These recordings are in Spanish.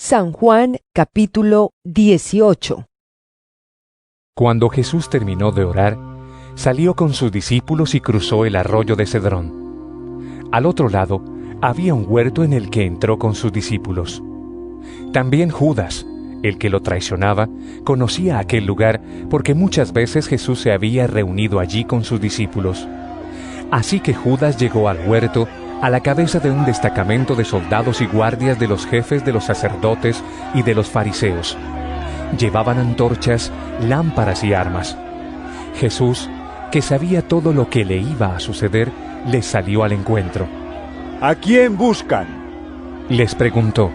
San Juan capítulo 18. Cuando Jesús terminó de orar, salió con sus discípulos y cruzó el arroyo de Cedrón. Al otro lado había un huerto en el que entró con sus discípulos. También Judas, el que lo traicionaba, conocía aquel lugar porque muchas veces Jesús se había reunido allí con sus discípulos. Así que Judas llegó al huerto a la cabeza de un destacamento de soldados y guardias de los jefes de los sacerdotes y de los fariseos. Llevaban antorchas, lámparas y armas. Jesús, que sabía todo lo que le iba a suceder, les salió al encuentro. ¿A quién buscan?, les preguntó.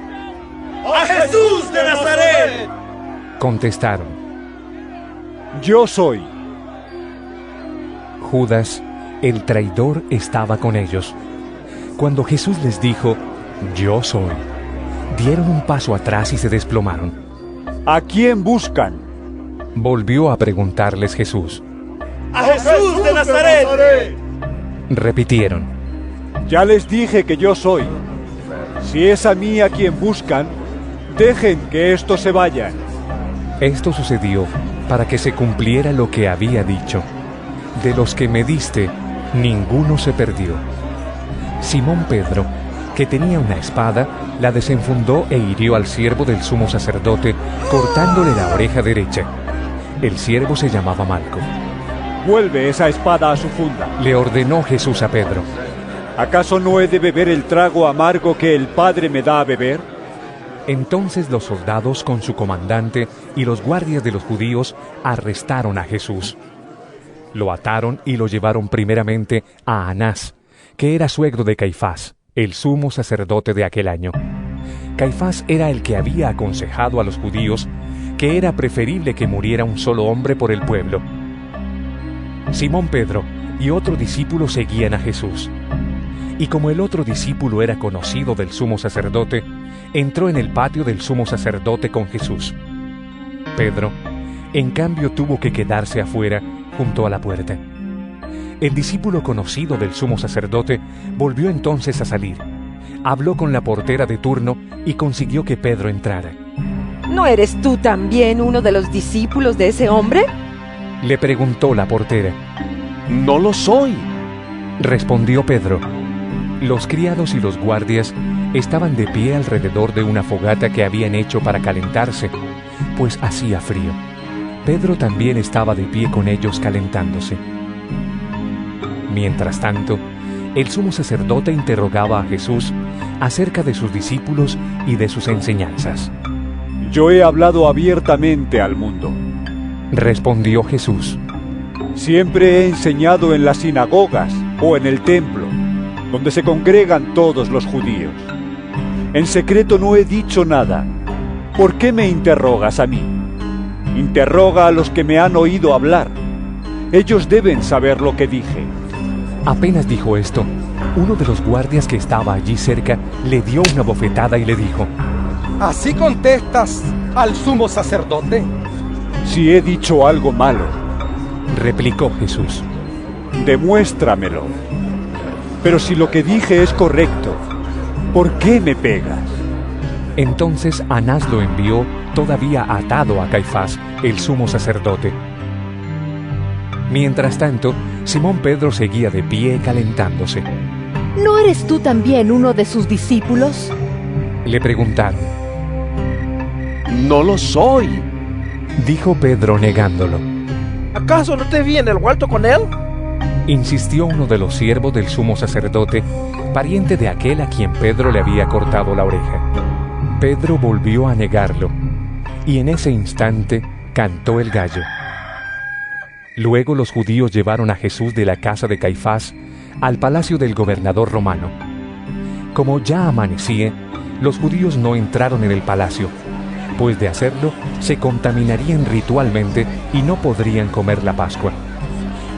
¡A Jesús de Nazaret!, contestaron. Yo soy. Judas, el traidor, estaba con ellos. Cuando Jesús les dijo, «Yo soy», dieron un paso atrás y se desplomaron. ¿A quién buscan?, volvió a preguntarles Jesús. ¡A Jesús de Nazaret!, repitieron. Ya les dije que yo soy. Si es a mí a quien buscan, dejen que estos se vayan. Esto sucedió para que se cumpliera lo que había dicho. De los que me diste, ninguno se perdió. Simón Pedro, que tenía una espada, la desenfundó e hirió al siervo del sumo sacerdote, cortándole la oreja derecha. El siervo se llamaba Malco. Vuelve esa espada a su funda, le ordenó Jesús a Pedro. ¿Acaso no he de beber el trago amargo que el Padre me da a beber? Entonces los soldados con su comandante y los guardias de los judíos arrestaron a Jesús. Lo ataron y lo llevaron primeramente a Anás, que era suegro de Caifás, el sumo sacerdote de aquel año. Caifás era el que había aconsejado a los judíos que era preferible que muriera un solo hombre por el pueblo. Simón Pedro y otro discípulo seguían a Jesús. Y como el otro discípulo era conocido del sumo sacerdote, entró en el patio del sumo sacerdote con Jesús. Pedro, en cambio, tuvo que quedarse afuera junto a la puerta. El discípulo conocido del sumo sacerdote volvió entonces a salir. Habló con la portera de turno y consiguió que Pedro entrara. ¿No eres tú también uno de los discípulos de ese hombre?, le preguntó la portera. No lo soy, respondió Pedro. Los criados y los guardias estaban de pie alrededor de una fogata que habían hecho para calentarse, pues hacía frío. Pedro también estaba de pie con ellos calentándose. Mientras tanto, el sumo sacerdote interrogaba a Jesús acerca de sus discípulos y de sus enseñanzas. Yo he hablado abiertamente al mundo, respondió Jesús. Siempre he enseñado en las sinagogas o en el templo, donde se congregan todos los judíos. En secreto no he dicho nada. ¿Por qué me interrogas a mí? Interroga a los que me han oído hablar. Ellos deben saber lo que dije. Apenas dijo esto, uno de los guardias que estaba allí cerca le dio una bofetada y le dijo: ¿Así contestas al sumo sacerdote? Si he dicho algo malo, replicó Jesús, demuéstramelo. Pero si lo que dije es correcto, ¿por qué me pegas? Entonces Anás lo envió todavía atado a Caifás, el sumo sacerdote. Mientras tanto, Simón Pedro seguía de pie calentándose. ¿No eres tú también uno de sus discípulos?, le preguntaron. No lo soy, dijo Pedro negándolo. ¿Acaso no te vi en el huerto con él?, insistió uno de los siervos del sumo sacerdote, pariente de aquel a quien Pedro le había cortado la oreja. Pedro volvió a negarlo, y en ese instante cantó el gallo. Luego los judíos llevaron a Jesús de la casa de Caifás al palacio del gobernador romano. Como ya amanecía, los judíos no entraron en el palacio, pues de hacerlo se contaminarían ritualmente y no podrían comer la Pascua.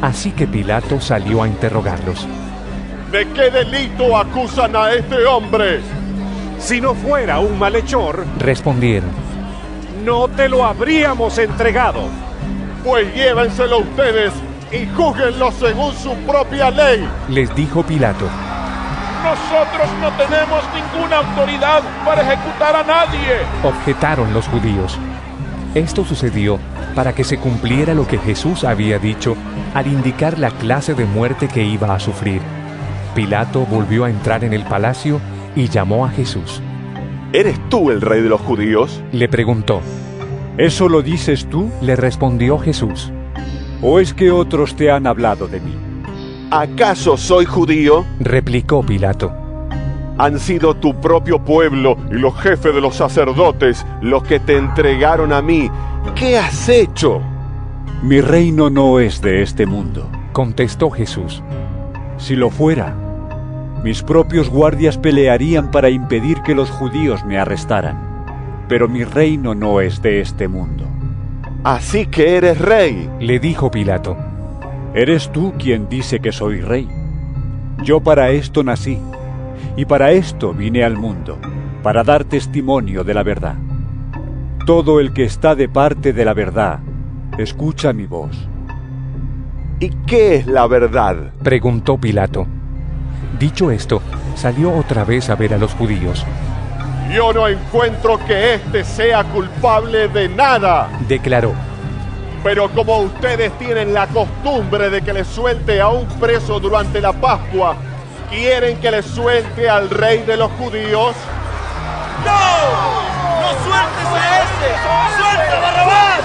Así que Pilato salió a interrogarlos. ¿De qué delito acusan a este hombre? Si no fuera un malhechor, respondieron, no te lo habríamos entregado. Pues llévenselo ustedes y júzguenlo según su propia ley, les dijo Pilato. Nosotros no tenemos ninguna autoridad para ejecutar a nadie. Objetaron los judíos. Esto sucedió para que se cumpliera lo que Jesús había dicho al indicar la clase de muerte que iba a sufrir. Pilato volvió a entrar en el palacio y llamó a Jesús. ¿Eres tú el rey de los judíos? Le preguntó. ¿Eso lo dices tú? Le respondió Jesús. ¿O es que otros te han hablado de mí? ¿Acaso soy judío? Replicó Pilato. Han sido tu propio pueblo y los jefes de los sacerdotes los que te entregaron a mí. ¿Qué has hecho? Mi reino no es de este mundo. Contestó Jesús. Si lo fuera, mis propios guardias pelearían para impedir que los judíos me arrestaran. Pero mi reino no es de este mundo. Así que eres rey. Le dijo Pilato. Eres tú quien dice que soy rey. Yo para esto nací, y para esto vine al mundo, para dar testimonio de la verdad. Todo el que está de parte de la verdad, escucha mi voz. ¿Y qué es la verdad? Preguntó Pilato. Dicho esto, salió otra vez a ver a los judíos. Yo no encuentro que éste sea culpable de nada. Declaró. Pero como ustedes tienen la costumbre de que le suelte a un preso durante la Pascua, ¿quieren que le suelte al rey de los judíos? ¡No! ¡No sueltes a ese! ¡Suelta a Barrabás!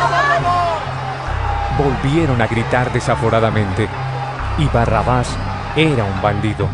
Volvieron a gritar desaforadamente, y Barrabás era un bandido.